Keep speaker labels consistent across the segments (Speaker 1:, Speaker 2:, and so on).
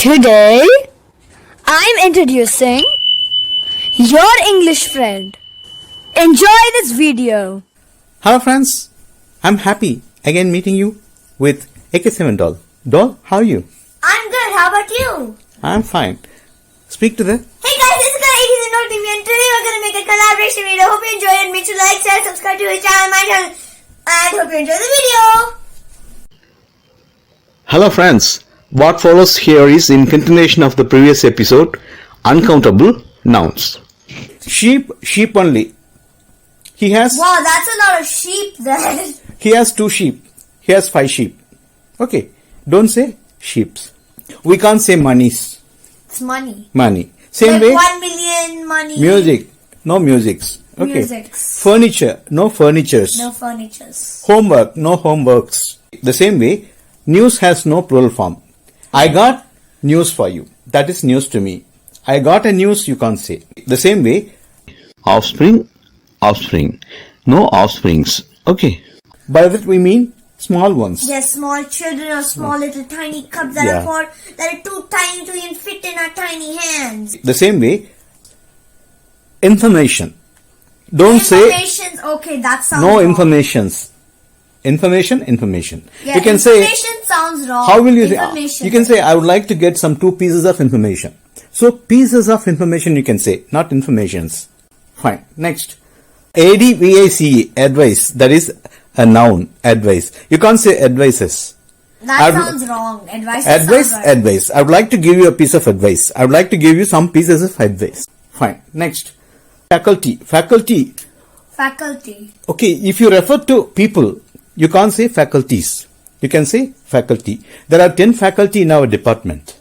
Speaker 1: Today, I'm introducing your English friend. Enjoy this video.
Speaker 2: Hello friends, I'm happy again meeting you with AK7DOLL. Doll, how are you?
Speaker 3: I'm good, how about you?
Speaker 2: I'm fine. Speak to the...
Speaker 3: Hey guys, this is AK7DOLL TV and today we're going to make a collaboration video. Hope you enjoy it. Make sure to like, share, subscribe to his channel, my channel, and hope you enjoy the video.
Speaker 4: Hello friends, what follows here is in continuation of the previous episode, uncountable nouns.
Speaker 2: Sheep only. He has...
Speaker 3: Wow, that's a lot of sheep then.
Speaker 2: He has 2 sheep. He has 5 sheep. Okay. Don't say sheeps. We can't say monies.
Speaker 3: It's money.
Speaker 2: Money. Same
Speaker 3: like
Speaker 2: way.
Speaker 3: 1 million money.
Speaker 2: Music. No musics. Okay.
Speaker 3: Musics.
Speaker 2: Furniture. No furnitures.
Speaker 3: No furnitures.
Speaker 2: Homework. No homeworks. The same way, news has no plural form. I got news for you. That is news to me. I got a news you can't say. The same way,
Speaker 4: Offspring, offspring. No offsprings. Okay.
Speaker 2: by that we mean small ones.
Speaker 3: Yes, small children or small little tiny cups that are too tiny to even fit in our tiny hands.
Speaker 2: The same way, information. Don't say
Speaker 3: Informations, okay, that sounds
Speaker 2: no
Speaker 3: wrong.
Speaker 2: informations. Information.
Speaker 3: Yeah,
Speaker 2: You can say,
Speaker 3: information sounds wrong.
Speaker 2: how will you say?
Speaker 3: Information.
Speaker 2: You can say, I would like to get some 2 pieces of information. So pieces of information you can say, not informations. Fine. Next. ADVICE, advice. That is a noun, advice. You can't say advices.
Speaker 3: That sounds wrong.
Speaker 2: Advice,
Speaker 3: sounds right.
Speaker 2: advice. I would like to give you a piece of advice. I would like to give you some pieces of advice. Fine. Next. Faculty.
Speaker 3: Faculty.
Speaker 2: Okay, if you refer to people, you can't say faculties. You can say faculty. There are 10 faculty in our department.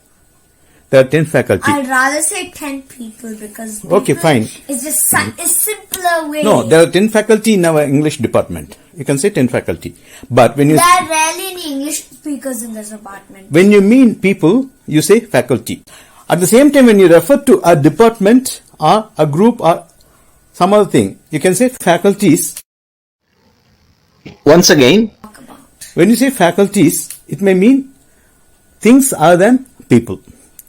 Speaker 2: There are 10 faculty.
Speaker 3: I'd rather say 10 people because
Speaker 2: Okay, fine.
Speaker 3: It's just a simpler way.
Speaker 2: No, there are 10 faculty in our English department. You can say 10 faculty. But when you
Speaker 3: There are rarely any English speakers in this department.
Speaker 2: when you mean people, you say faculty. At the same time, when you refer to a department or a group or some other thing, you can say faculties.
Speaker 4: Once again,
Speaker 2: When you say faculties, it may mean things other than people.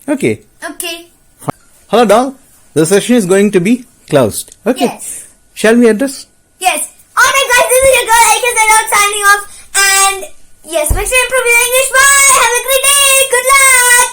Speaker 2: Okay.
Speaker 3: Okay.
Speaker 2: Hello, doll. The session is going to be closed. Okay.
Speaker 3: Yes.
Speaker 2: Shall we address?
Speaker 3: Yes. Alright guys, this is your girl AK7DOLL signing off and yes, make sure you improve your English. Bye. Have a great day. Good luck.